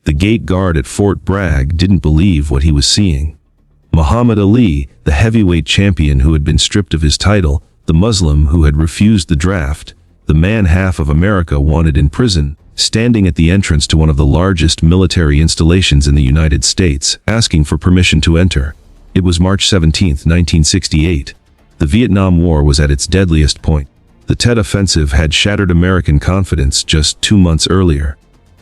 The gate guard at Fort Bragg didn't believe what he was seeing. Muhammad Ali, the heavyweight champion who had been stripped of his title, the Muslim who had refused the draft, the man half of America wanted in prison, standing at the entrance to one of the largest military installations in the United States, asking for permission to enter. It was March 17, 1968. The Vietnam War was at its deadliest point. The Tet Offensive had shattered American confidence just 2 months earlier.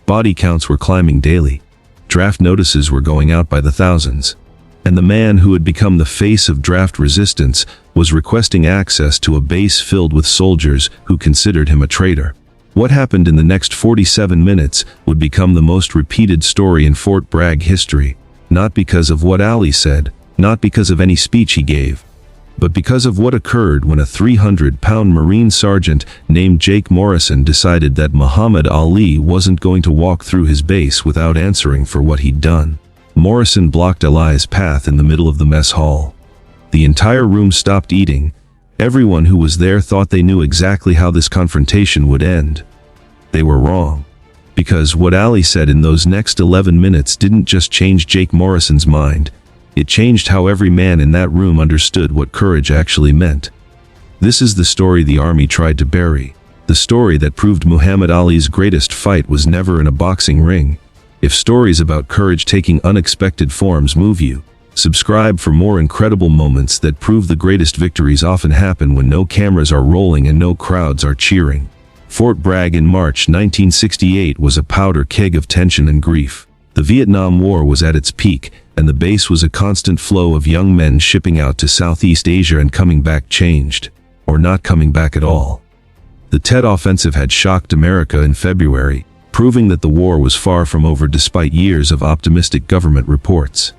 Body counts were climbing daily. Draft notices were going out by the thousands. And the man who had become the face of draft resistance was requesting access to a base filled with soldiers who considered him a traitor. What happened in the next 47 minutes would become the most repeated story in Fort Bragg history, not because of what Ali said, not because of any speech he gave, but because of what occurred when a 300-pound Marine sergeant named Jake Morrison decided that Muhammad Ali wasn't going to walk through his base without answering for what he'd done. Morrison blocked Ali's path in the middle of the mess hall. The entire room stopped eating. Everyone who was there thought they knew exactly how this confrontation would end. They were wrong. Because what Ali said in those next 11 minutes didn't just change Jake Morrison's mind. It changed how every man in that room understood what courage actually meant. This is the story the army tried to bury. The story that proved Muhammad Ali's greatest fight was never in a boxing ring. If stories about courage taking unexpected forms move you, subscribe for more incredible moments that prove the greatest victories often happen when no cameras are rolling and no crowds are cheering. Fort Bragg in March 1968 was a powder keg of tension and grief. The Vietnam War was at its peak, and the base was a constant flow of young men shipping out to Southeast Asia and coming back changed, or not coming back at all. The Tet Offensive had shocked America in February, proving that the war was far from over despite years of optimistic government reports.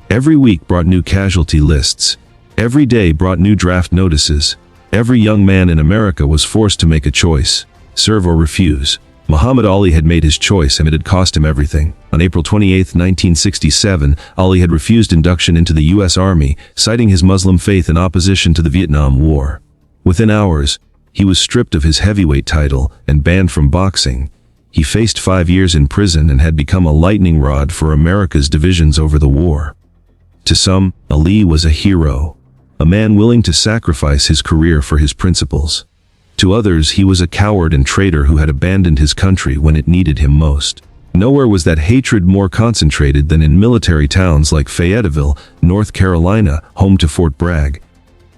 Every week brought new casualty lists. Every day brought new draft notices. Every young man in America was forced to make a choice: serve or refuse. Muhammad Ali had made his choice, and it had cost him everything. On April 28, 1967, Ali had refused induction into the U.S. Army, citing his Muslim faith in opposition to the Vietnam War. Within hours, he was stripped of his heavyweight title and banned from boxing. He faced 5 years in prison and had become a lightning rod for America's divisions over the war. To some, Ali was a hero, a man willing to sacrifice his career for his principles. To others, he was a coward and traitor who had abandoned his country when it needed him most. Nowhere was that hatred more concentrated than in military towns like Fayetteville, North Carolina, home to Fort Bragg.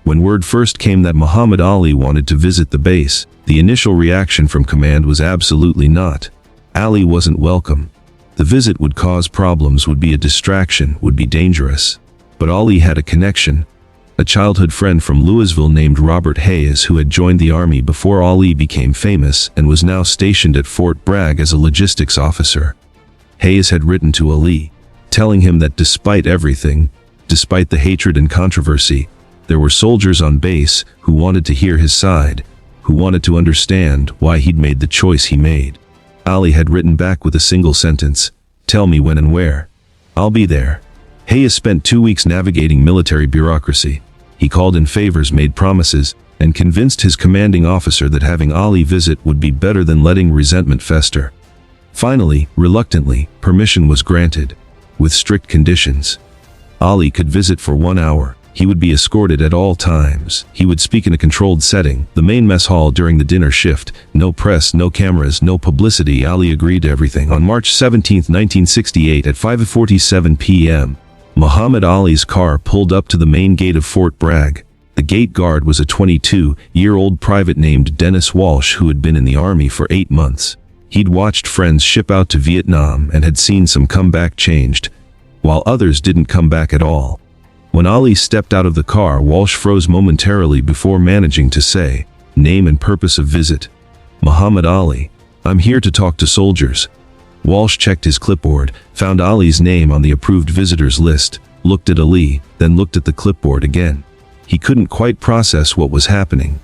When word first came that Muhammad Ali wanted to visit the base, the initial reaction from command was absolutely not. Ali wasn't welcome. The visit would cause problems, would be a distraction, would be dangerous. But Ali had a connection. A childhood friend from Louisville named Robert Hayes, who had joined the army before Ali became famous and was now stationed at Fort Bragg as a logistics officer. Hayes had written to Ali, telling him that despite everything, despite the hatred and controversy, there were soldiers on base who wanted to hear his side, who wanted to understand why he'd made the choice he made. Ali had written back with a single sentence: "Tell me when and where. I'll be there." Hayes spent 2 weeks navigating military bureaucracy. He called in favors, made promises, and convinced his commanding officer that having Ali visit would be better than letting resentment fester. Finally, reluctantly, permission was granted, with strict conditions. Ali could visit for 1 hour. He would be escorted at all times. He would speak in a controlled setting, the main mess hall during the dinner shift. No press, no cameras, no publicity. Ali agreed to everything. On March 17, 1968 at 5:47 p.m., Muhammad Ali's car pulled up to the main gate of Fort Bragg. The gate guard was a 22-year-old private named Dennis Walsh who had been in the army for 8 months. He'd watched friends ship out to Vietnam and had seen some come back changed, while others didn't come back at all. When Ali stepped out of the car, Walsh froze momentarily before managing to say, "Name and purpose of visit." "Muhammad Ali. I'm here to talk to soldiers." Walsh checked his clipboard, found Ali's name on the approved visitors list, looked at Ali, then looked at the clipboard again. He couldn't quite process what was happening.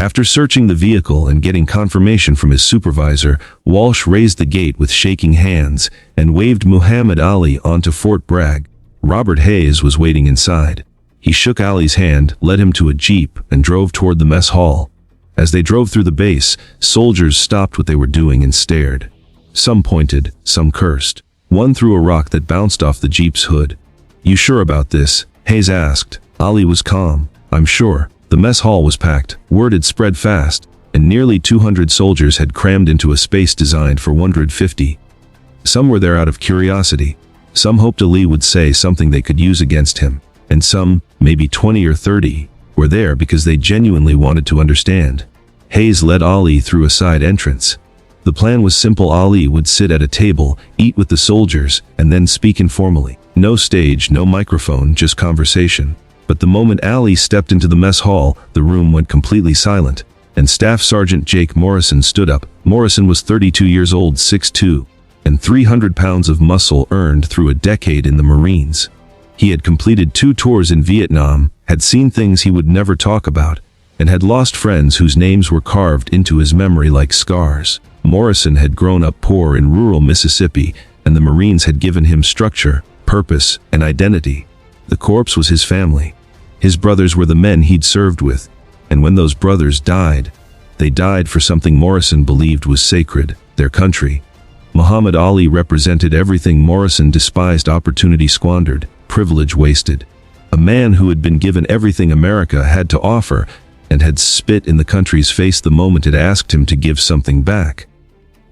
After searching the vehicle and getting confirmation from his supervisor, Walsh raised the gate with shaking hands and waved Muhammad Ali onto Fort Bragg. Robert Hayes was waiting inside. He shook Ali's hand, led him to a jeep, and drove toward the mess hall. As they drove through the base, soldiers stopped what they were doing and stared. Some pointed, some cursed. One threw a rock that bounced off the jeep's hood. "You sure about this?" Hayes asked. Ali was calm. "I'm sure." The mess hall was packed, word had spread fast, and nearly 200 soldiers had crammed into a space designed for 150. Some were there out of curiosity. Some hoped Ali would say something they could use against him, and some, maybe 20 or 30, were there because they genuinely wanted to understand. Hayes led Ali through a side entrance. The plan was simple. Ali would sit at a table, eat with the soldiers, and then speak informally. No stage, no microphone, just conversation. But the moment Ali stepped into the mess hall, the room went completely silent, and Staff Sergeant Jake Morrison stood up. Morrison was 32 years old, 6'2", and 300 pounds of muscle earned through a decade in the Marines. He had completed 2 tours in Vietnam, had seen things he would never talk about, and had lost friends whose names were carved into his memory like scars. Morrison had grown up poor in rural Mississippi, and the Marines had given him structure, purpose, and identity. The corpse was his family. His brothers were the men he'd served with, and when those brothers died, they died for something Morrison believed was sacred, their country. Muhammad Ali represented everything Morrison despised: opportunity squandered, privilege wasted. A man who had been given everything America had to offer, and had spit in the country's face the moment it asked him to give something back.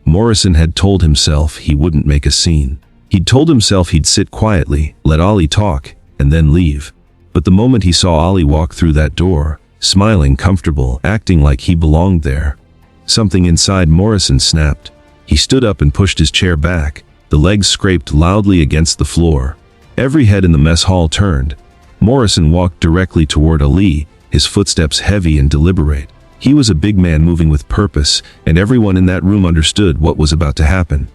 Morrison had told himself he wouldn't make a scene. He'd told himself he'd sit quietly, let Ali talk, and then leave. But the moment he saw Ali walk through that door, smiling, comfortable, acting like he belonged there, something inside Morrison snapped. He stood up and pushed his chair back. The legs scraped loudly against the floor. Every head in the mess hall turned. Morrison walked directly toward Ali, his footsteps heavy and deliberate. He was a big man moving with purpose, and everyone in that room understood what was about to happen.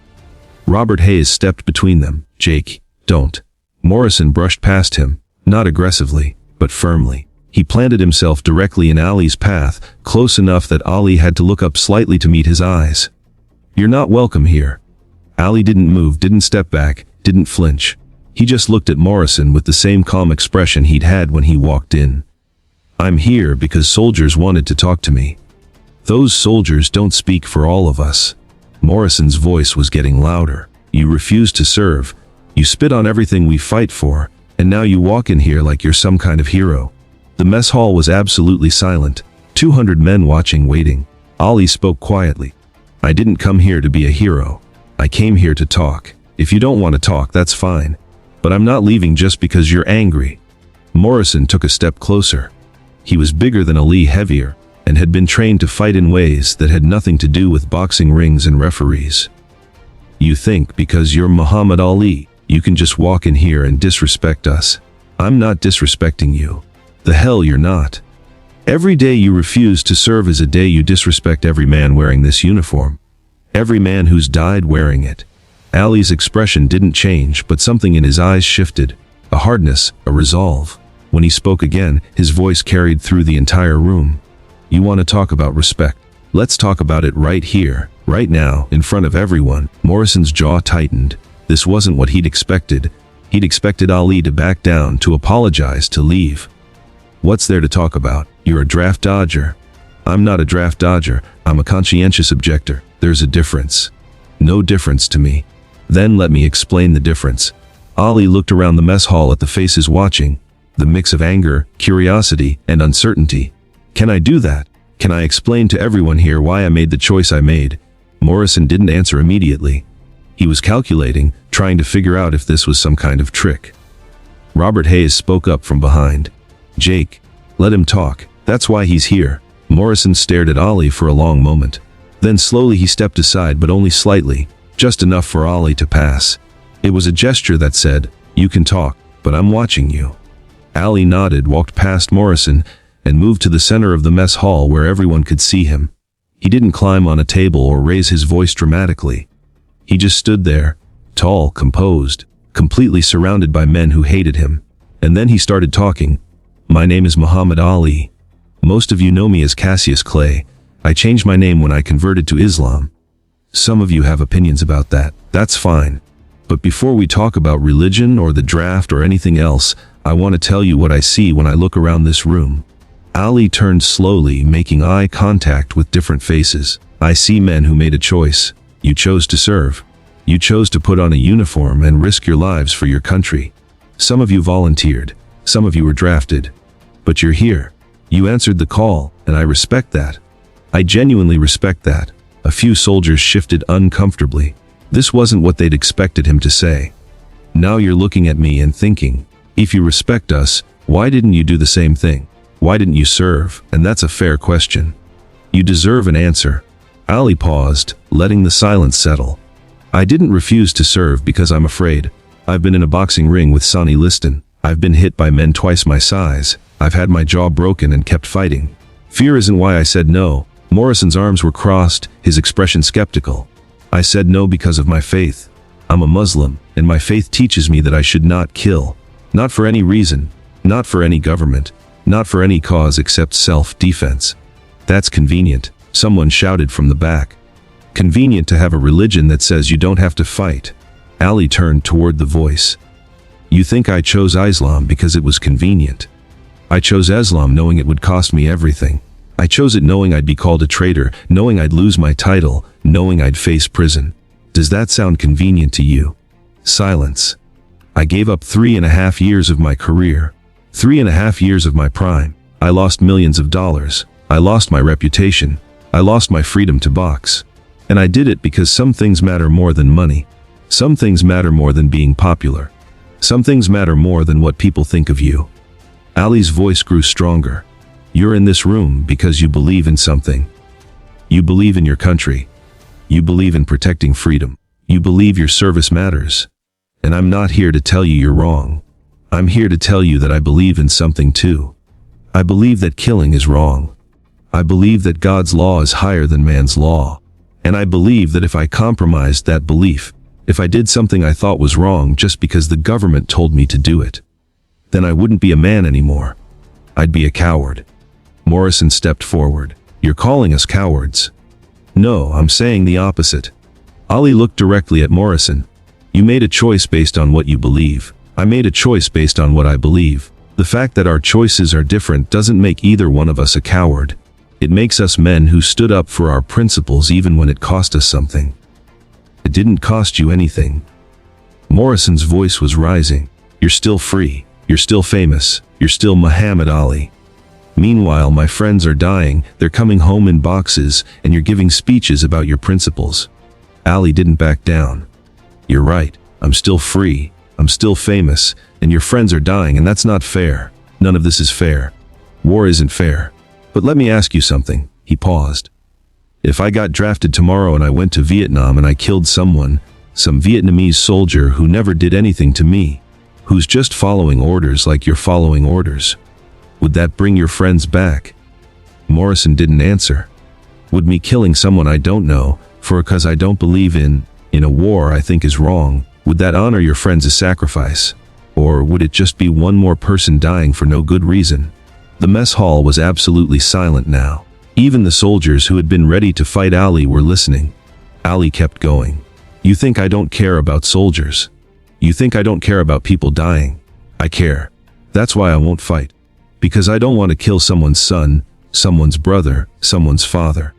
Robert Hayes stepped between them. "Jake, don't." Morrison brushed past him, not aggressively, but firmly. He planted himself directly in Ali's path, close enough that Ali had to look up slightly to meet his eyes. "You're not welcome here." Ali didn't move, didn't step back, didn't flinch. He just looked at Morrison with the same calm expression he'd had when he walked in. "I'm here because soldiers wanted to talk to me. Those soldiers don't speak for all of us." Morrison's voice was getting louder. "You refuse to serve. You spit on everything we fight for, and now you walk in here like you're some kind of hero." The mess hall was absolutely silent. 200 men watching, waiting. Ali spoke quietly. "I didn't come here to be a hero. I came here to talk. If you don't want to talk, that's fine. But I'm not leaving just because you're angry." Morrison took a step closer. He was bigger than Ali, heavier, and had been trained to fight in ways that had nothing to do with boxing rings and referees. "You think because you're Muhammad Ali, you can just walk in here and disrespect us? I'm not disrespecting you. The hell you're not. Every day you refuse to serve is a day you disrespect every man wearing this uniform. Every man who's died wearing it." Ali's expression didn't change, but something in his eyes shifted. A hardness, a resolve. When he spoke again, his voice carried through the entire room. "You want to talk about respect? Let's talk about it right here, right now, in front of everyone." Morrison's jaw tightened. This wasn't what he'd expected. He'd expected Ali to back down, to apologize, to leave. "What's there to talk about? You're a draft dodger." "I'm not a draft dodger. I'm a conscientious objector. There's a difference." "No difference to me." "Then let me explain the difference." Ali looked around the mess hall at the faces watching, the mix of anger, curiosity, and uncertainty. "Can I do that? Can I explain to everyone here why I made the choice I made?" Morrison didn't answer immediately. He was calculating, trying to figure out if this was some kind of trick. Robert Hayes spoke up from behind. "Jake, let him talk. That's why he's here." Morrison stared at Ali for a long moment. Then slowly he stepped aside, but only slightly, just enough for Ali to pass. It was a gesture that said, "You can talk, but I'm watching you." Ali nodded, walked past Morrison, and moved to the center of the mess hall where everyone could see him. He didn't climb on a table or raise his voice dramatically. He just stood there, tall, composed, completely surrounded by men who hated him. And then he started talking. "My name is Muhammad Ali. Most of you know me as Cassius Clay. I changed my name when I converted to Islam. Some of you have opinions about that. That's fine. But before we talk about religion or the draft or anything else, I want to tell you what I see when I look around this room." Ali turned slowly, making eye contact with different faces. "I see men who made a choice. You chose to serve. You chose to put on a uniform and risk your lives for your country. Some of you volunteered, some of you were drafted. But you're here. You answered the call, and I respect that. I genuinely respect that. A few soldiers shifted uncomfortably. This wasn't what they'd expected him to say. Now you're looking at me and thinking, if you respect us, why didn't you do the same thing? Why didn't you serve? And that's a fair question. You deserve an answer. Ali paused, letting the silence settle. I didn't refuse to serve because I'm afraid. I've been in a boxing ring with Sonny Liston. I've been hit by men twice my size. I've had my jaw broken and kept fighting. Fear isn't why I said no. Morrison's arms were crossed, his expression skeptical. I said no because of my faith. I'm a Muslim, and my faith teaches me that I should not kill. Not for any reason, not for any government, not for any cause except self-defense. That's convenient, someone shouted from the back. Convenient to have a religion that says you don't have to fight. Ali turned toward the voice. You think I chose Islam because it was convenient. I chose Islam knowing it would cost me everything. I chose it knowing I'd be called a traitor, knowing I'd lose my title, knowing I'd face prison. Does that sound convenient to you? Silence. I gave up 3.5 years of my career. 3.5 years of my prime. I lost millions of dollars. I lost my reputation. I lost my freedom to box. And I did it because some things matter more than money. Some things matter more than being popular. Some things matter more than what people think of you. Ali's voice grew stronger. You're in this room because you believe in something. You believe in your country. You believe in protecting freedom. You believe your service matters. And I'm not here to tell you you're wrong. I'm here to tell you that I believe in something too. I believe that killing is wrong. I believe that God's law is higher than man's law. And I believe that if I compromised that belief, if I did something I thought was wrong just because the government told me to do it, then I wouldn't be a man anymore. I'd be a coward. Morrison stepped forward. You're calling us cowards. No, I'm saying the opposite. Ali looked directly at Morrison. You made a choice based on what you believe. I made a choice based on what I believe. The fact that our choices are different doesn't make either one of us a coward. It makes us men who stood up for our principles even when it cost us something. It didn't cost you anything. Morrison's voice was rising. You're still free. You're still famous. You're still Muhammad Ali. Meanwhile, my friends are dying, they're coming home in boxes, and you're giving speeches about your principles. Ali didn't back down. You're right. I'm still free. I'm still famous, and your friends are dying, and that's not fair. None of this is fair. War isn't fair. But let me ask you something. He paused. If I got drafted tomorrow and I went to Vietnam and I killed someone, some Vietnamese soldier who never did anything to me, who's just following orders like you're following orders, would that bring your friends back? Morrison didn't answer. Would me killing someone I don't know, because I don't believe in a war I think is wrong, would that honor your friends' sacrifice? Or would it just be one more person dying for no good reason? The mess hall was absolutely silent now. Even the soldiers who had been ready to fight Ali were listening. Ali kept going. You think I don't care about soldiers? You think I don't care about people dying? I care. That's why I won't fight. Because I don't want to kill someone's son, someone's brother, someone's father.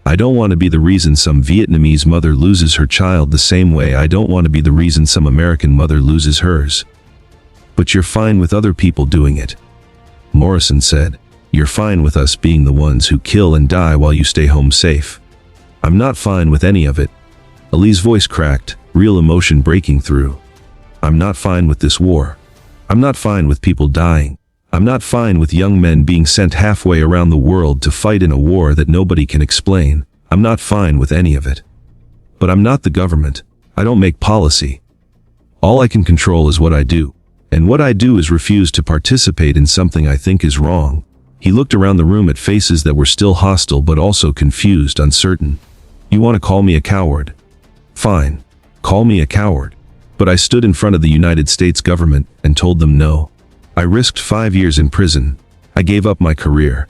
I don't want to be the reason some Vietnamese mother loses her child the same way I don't want to be the reason some American mother loses hers. But you're fine with other people doing it. Morrison said, you're fine with us being the ones who kill and die while you stay home safe. I'm not fine with any of it. Ali's voice cracked, real emotion breaking through. I'm not fine with this war. I'm not fine with people dying. I'm not fine with young men being sent halfway around the world to fight in a war that nobody can explain. I'm not fine with any of it. But I'm not the government. I don't make policy. All I can control is what I do. And what I do is refuse to participate in something I think is wrong. He looked around the room at faces that were still hostile but also confused, uncertain. You want to call me a coward? Fine. Call me a coward. But I stood in front of the United States government and told them no. I risked 5 years in prison. I gave up my career.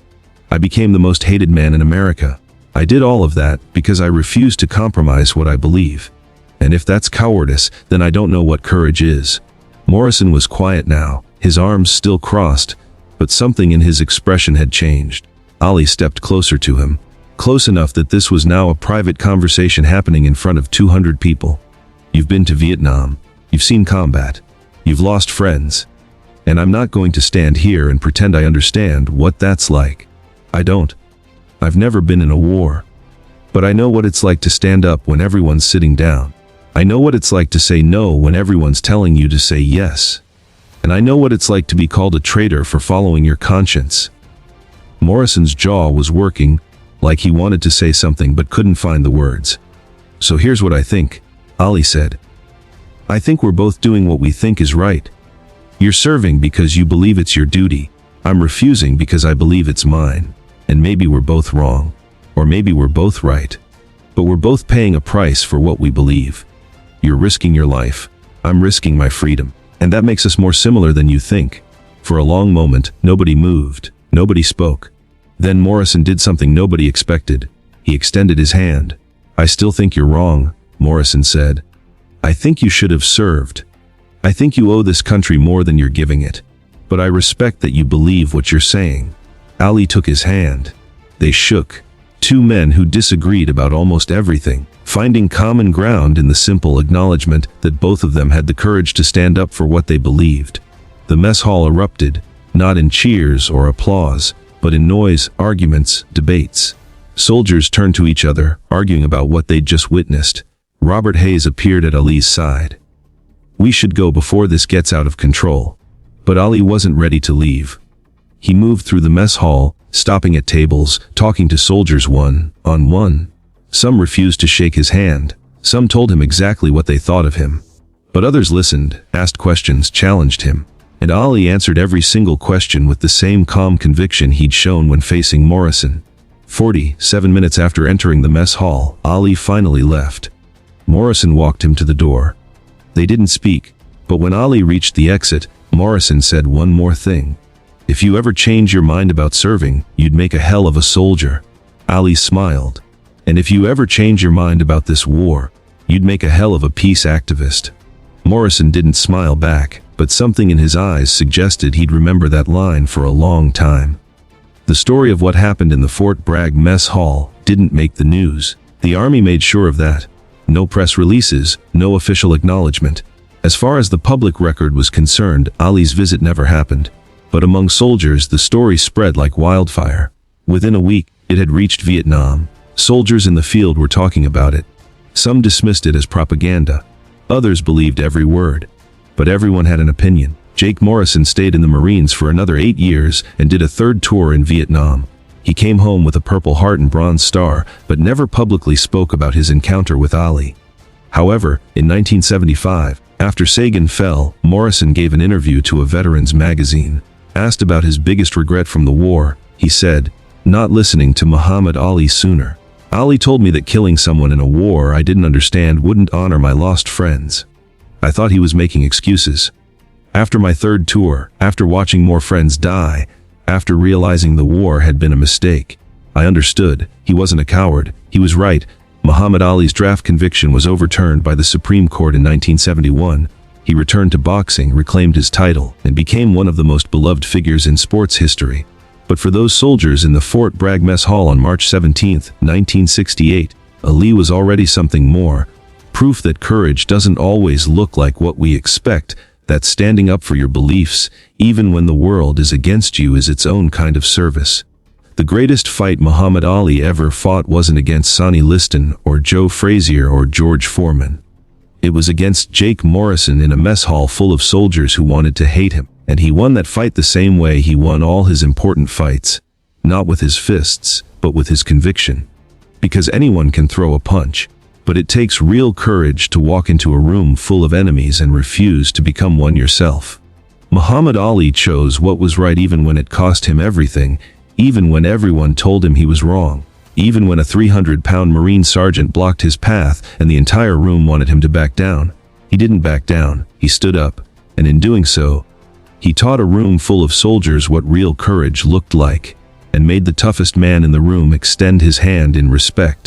I became the most hated man in America. I did all of that because I refused to compromise what I believe. And if that's cowardice, then I don't know what courage is. Morrison was quiet now, his arms still crossed, but something in his expression had changed. Ali stepped closer to him, close enough that this was now a private conversation happening in front of 200 people. You've been to Vietnam. You've seen combat. You've lost friends. And I'm not going to stand here and pretend I understand what that's like. I don't. I've never been in a war. But I know what it's like to stand up when everyone's sitting down. I know what it's like to say no when everyone's telling you to say yes. And I know what it's like to be called a traitor for following your conscience. Morrison's jaw was working, like he wanted to say something but couldn't find the words. So here's what I think, Ali said. I think we're both doing what we think is right. You're serving because you believe it's your duty. I'm refusing because I believe it's mine. And maybe we're both wrong. Or maybe we're both right. But we're both paying a price for what we believe. You're risking your life. I'm risking my freedom. And that makes us more similar than you think. For a long moment, nobody moved. Nobody spoke. Then Morrison did something nobody expected. He extended his hand. I still think you're wrong, Morrison said. I think you should have served. I think you owe this country more than you're giving it. But I respect that you believe what you're saying. Ali took his hand. They shook. Two men who disagreed about almost everything, finding common ground in the simple acknowledgement that both of them had the courage to stand up for what they believed. The mess hall erupted, not in cheers or applause, but in noise, arguments, debates. Soldiers turned to each other, arguing about what they'd just witnessed. Robert Hayes appeared at Ali's side. We should go before this gets out of control. But Ali wasn't ready to leave. He moved through the mess hall, stopping at tables, talking to soldiers one on one. Some refused to shake his hand. Some told him exactly what they thought of him. But others listened, asked questions, challenged him. And Ali answered every single question with the same calm conviction he'd shown when facing Morrison. 47 minutes after entering the mess hall, Ali finally left. Morrison walked him to the door. They didn't speak, but when Ali reached the exit, Morrison said one more thing. If you ever change your mind about serving, you'd make a hell of a soldier. Ali smiled. And if you ever change your mind about this war, you'd make a hell of a peace activist. Morrison didn't smile back, but something in his eyes suggested he'd remember that line for a long time. The story of what happened in the Fort Bragg mess hall didn't make the news. The Army made sure of that. No press releases, no official acknowledgement. As far as the public record was concerned, Ali's visit never happened. But among soldiers, the story spread like wildfire. Within a week, it had reached Vietnam. Soldiers in the field were talking about it. Some dismissed it as propaganda. Others believed every word. But everyone had an opinion. Jake Morrison stayed in the Marines for another 8 years and did a third tour in Vietnam. He came home with a Purple Heart and Bronze Star, but never publicly spoke about his encounter with Ali. However, in 1975, after Sagan fell, Morrison gave an interview to a veterans magazine. Asked about his biggest regret from the war, he said, "Not listening to Muhammad Ali sooner. Ali told me that killing someone in a war I didn't understand wouldn't honor my lost friends. I thought he was making excuses. After my third tour, after watching more friends die, after realizing the war had been a mistake, I understood. He wasn't a coward. He was right. Muhammad Ali's draft conviction was overturned by the Supreme Court in 1971. He returned to boxing, reclaimed his title, and became one of the most beloved figures in sports history. But for those soldiers in the Fort Bragg mess hall on March 17, 1968, Ali was already something more. Proof that courage doesn't always look like what we expect, that standing up for your beliefs, even when the world is against you, is its own kind of service. The greatest fight Muhammad Ali ever fought wasn't against Sonny Liston or Joe Frazier or George Foreman. It was against Jake Morrison in a mess hall full of soldiers who wanted to hate him, and he won that fight the same way he won all his important fights, not with his fists, but with his conviction. Because anyone can throw a punch, but it takes real courage to walk into a room full of enemies and refuse to become one yourself. Muhammad Ali chose what was right even when it cost him everything, even when everyone told him he was wrong. Even when a 300-pound Marine sergeant blocked his path and the entire room wanted him to back down, he didn't back down. He stood up, and in doing so, he taught a room full of soldiers what real courage looked like, and made the toughest man in the room extend his hand in respect.